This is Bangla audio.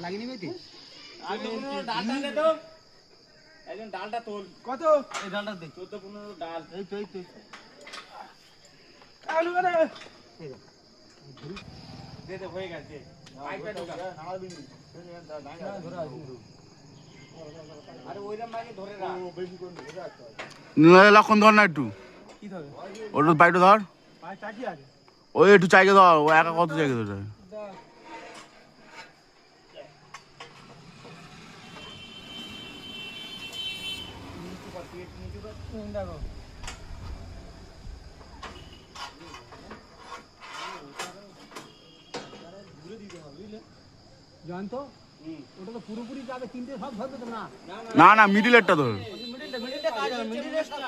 লাগিয়ে নিবি ডালটা তোল কত এই ডালটা দে 14-15 ডাল এই তুই দে দে হয়ে গেছে পাইপটা ঢোকা আরে ওইরকম ভাবে ধরে রাখ বেশি করে ধরে রাখ লক্ষণ ধর না একটু কি ধরে ওটা পাইটা ধর পাই চাকি আছে ওই একটু চাইকে ধর ও একা কত চাইকে ধর দেখো জানতো ওটা তো পুরোপুরি যাবে তিনটে সব ধরবে তো না না না মিডিলেরটা ধর মিডিলটা কাজ হবে মিডিলটা